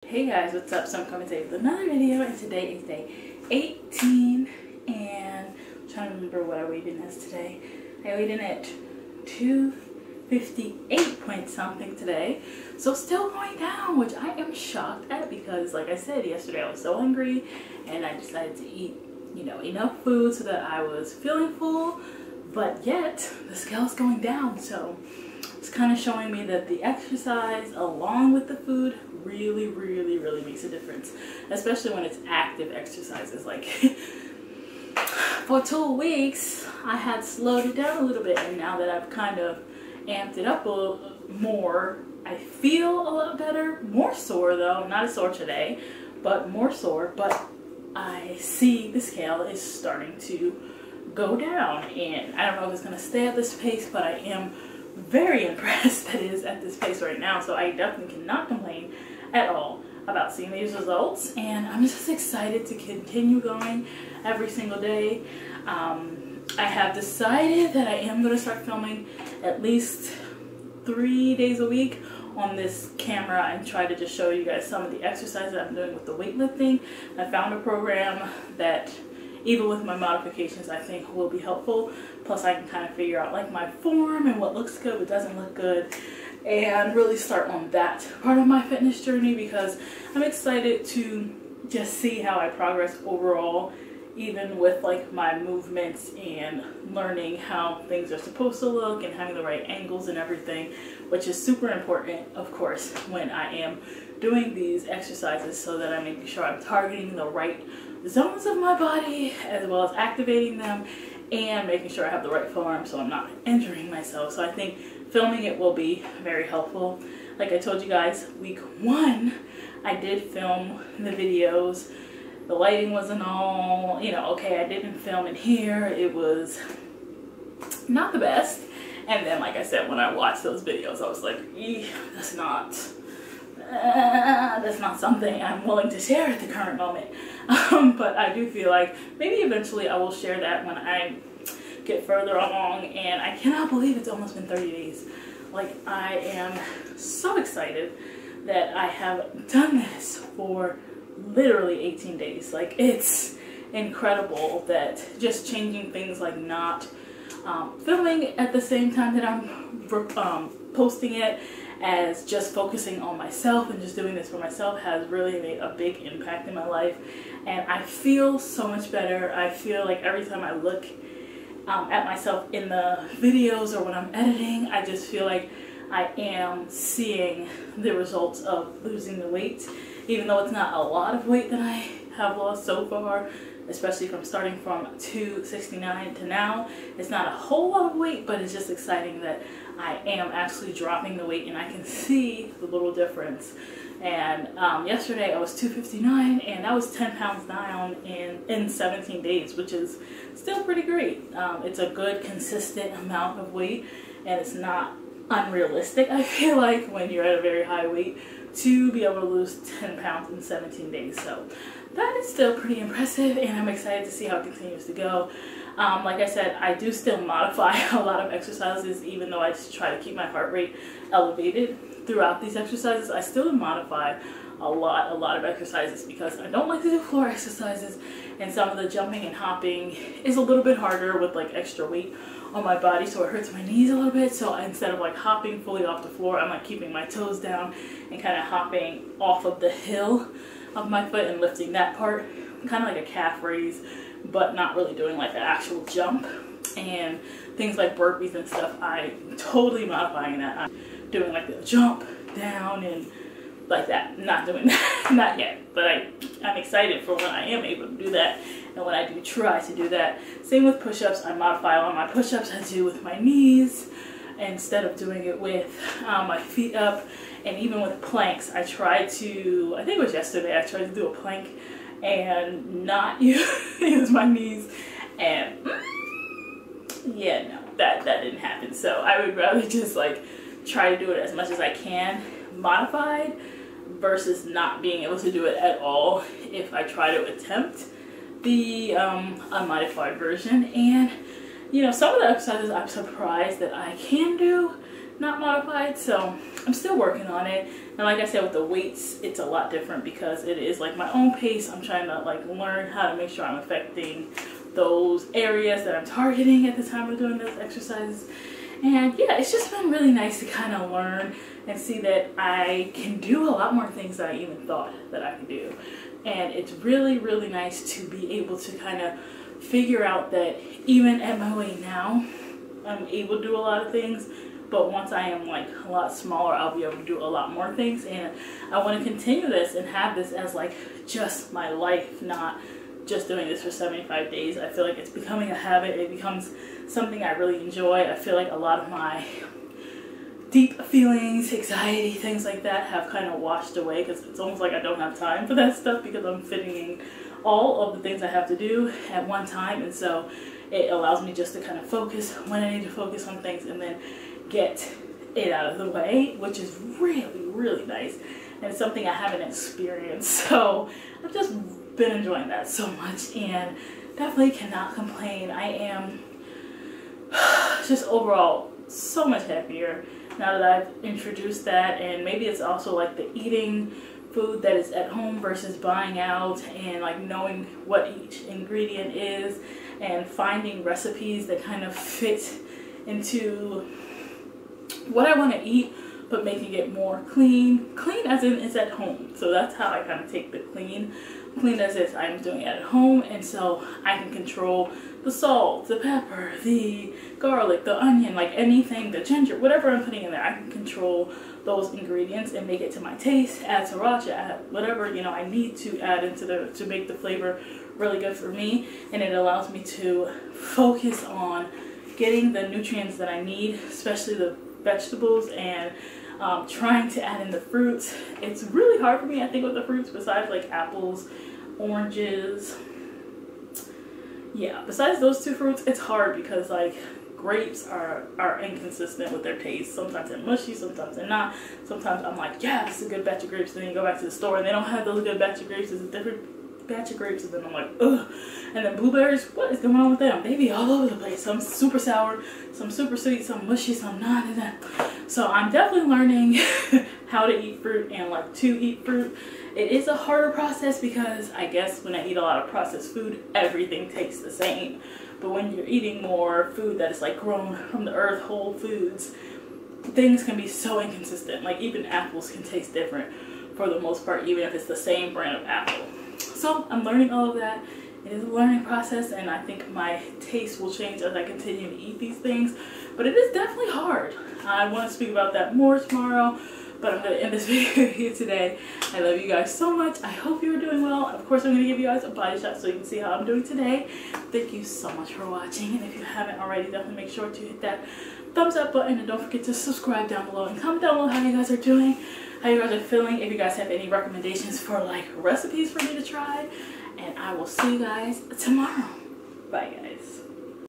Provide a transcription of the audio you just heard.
Hey guys, what's up? So I'm coming today with another video, and today is day 18, and I'm trying to remember what I weighed in as today. I weighed in at 258 point something today, so still going down, which I am shocked at because, like I said, yesterday I was so hungry and I decided to eat, enough food so that I was feeling full, but yet the scale's going down. So it's kind of showing me that the exercise along with the food really makes a difference, especially when it's active exercises. Like for 2 weeks I had slowed it down a little bit, and now that I've kind of amped it up a little more, I feel a lot better. More sore though, not as sore today, but more sore. But I see the scale is starting to go down, and I don't know if it's going to stay at this pace, but I am very impressed that it is at this pace right now. So I definitely cannot complain at all about seeing these results, and I'm just excited to continue going every single day. I have decided that I am going to start filming at least 3 days a week on this camera and try to just show you guys some of the exercises I'm doing with the weightlifting. I found a program that, even with my modifications, I think will be helpful. Plus I can kind of figure out like my form and what looks good, what doesn't look good, and really start on that part of my fitness journey, because I'm excited to just see how I progress overall, even with like my movements and learning how things are supposed to look and having the right angles and everything, which is super important, of course, when I am doing these exercises, so that I'm making sure I'm targeting the right zones of my body as well as activating them and making sure I have the right form so I'm not injuring myself. So I think filming it will be very helpful. Like I told you guys, week 1 I did film the videos. The lighting wasn't all, okay, I didn't film in here. It was not the best. And then, like I said, when I watched those videos, I was like, that's not something I'm willing to share at the current moment. But I do feel like maybe eventually I will share that when I get further along, and I cannot believe it's almost been 30 days. Like, I am so excited that I have done this for literally 18 days. Like, it's incredible that just changing things, like not filming at the same time that I'm posting it, as just focusing on myself and just doing this for myself, has really made a big impact in my life. And I feel so much better. I feel like every time I look at myself in the videos or when I'm editing, I just feel like I am seeing the results of losing the weight, even though it's not a lot of weight that I have lost so far, especially from starting from 269 to now. It's not a whole lot of weight, but it's just exciting that I am actually dropping the weight and I can see the little difference. And yesterday I was 259, and that was 10 pounds down in 17 days, which is still pretty great. It's a good consistent amount of weight, and it's not unrealistic, I feel like, when you're at a very high weight, to be able to lose 10 pounds in 17 days. So that is still pretty impressive, and I'm excited to see how it continues to go. Like I said, I do still modify a lot of exercises, even though I just try to keep my heart rate elevated throughout these exercises. I still modify a lot of exercises because I don't like to do floor exercises, and some of the jumping and hopping is a little bit harder with like extra weight on my body, so it hurts my knees a little bit. So instead of like hopping fully off the floor, I'm like keeping my toes down and kind of hopping off of the heel of my foot and lifting that part, kind of like a calf raise, but not really doing like an actual jump. And things like burpees and stuff, I'm totally modifying that. I'm doing like the jump down and like that, not doing that, not yet, but I'm excited for when I am able to do that, and when I do try to do that. Same with push-ups. I modify a lot of my push-ups I do with my knees instead of doing it with my feet up. And even with planks, I tried to, I think it was yesterday, I tried to do a plank and not use my knees, and yeah, no, that didn't happen. So I would rather just like try to do it as much as I can modified versus not being able to do it at all if I try to attempt the unmodified version. And some of the exercises I'm surprised that I can do not modified, so I'm still working on it. And like I said, with the weights, it's a lot different because it is like my own pace. I'm trying to like learn how to make sure I'm affecting those areas that I'm targeting at the time of doing those exercises. And yeah, it's just been really nice to kind of learn and see that I can do a lot more things than I even thought that I could do. And it's really, really nice to be able to kind of figure out that even at my weight now, I'm able to do a lot of things. But once I am like a lot smaller, I'll be able to do a lot more things. And I want to continue this and have this as like just my life, not just doing this for 75 days. I feel like it's becoming a habit. It becomes something I really enjoy. I feel like a lot of my deep feelings, anxiety, things like that have kind of washed away because it's almost like I don't have time for that stuff because I'm fitting in all of the things I have to do at one time. And so it allows me just to kind of focus when I need to focus on things and then get it out of the way, which is really, really nice. And it's something I haven't experienced. So I've just been enjoying that so much and definitely cannot complain. I am just overall so much happier now that I've introduced that. And maybe it's also like the eating food that is at home versus buying out, and like knowing what each ingredient is and finding recipes that kind of fit into what I want to eat, but making it more clean as in it's at home. So that's how I kind of take the clean as if I'm doing it at home, and so I can control the salt, the pepper, the garlic, the onion, like anything, the ginger, whatever I'm putting in there, I can control those ingredients and make it to my taste, add sriracha, add whatever, you know, I need to add into to make the flavor really good for me. And it allows me to focus on getting the nutrients that I need, especially the vegetables, and trying to add in the fruits. It's really hard for me, I think, with the fruits, besides like apples, oranges. Yeah, besides those two fruits, it's hard because like grapes are inconsistent with their taste. Sometimes they're mushy, sometimes they're not. Sometimes I'm like, yeah, this is a good batch of grapes. Then you go back to the store and they don't have those good batch of grapes. It's a different batch of grapes. And then I'm like, ugh. And then blueberries, what is going on with them? They be all over the place. Some super sour, some super sweet, some mushy, some not. So I'm definitely learning how to eat fruit and like to eat fruit. It is a harder process because I guess when I eat a lot of processed food, everything tastes the same. But when you're eating more food that is like grown from the earth, whole foods, things can be so inconsistent. Like even apples can taste different for the most part, even if it's the same brand of apple. So I'm learning all of that. It is a learning process, and I think my taste will change as I continue to eat these things. But it is definitely hard. I want to speak about that more tomorrow, but I'm going to end this video here today. I love you guys so much. I hope you are doing well. Of course, I'm going to give you guys a body shot so you can see how I'm doing today. Thank you so much for watching. And if you haven't already, definitely make sure to hit that thumbs up button. And don't forget to subscribe down below and comment down below how you guys are doing, how you guys are feeling, if you guys have any recommendations for like recipes for me to try. And I will see you guys tomorrow. Bye, guys.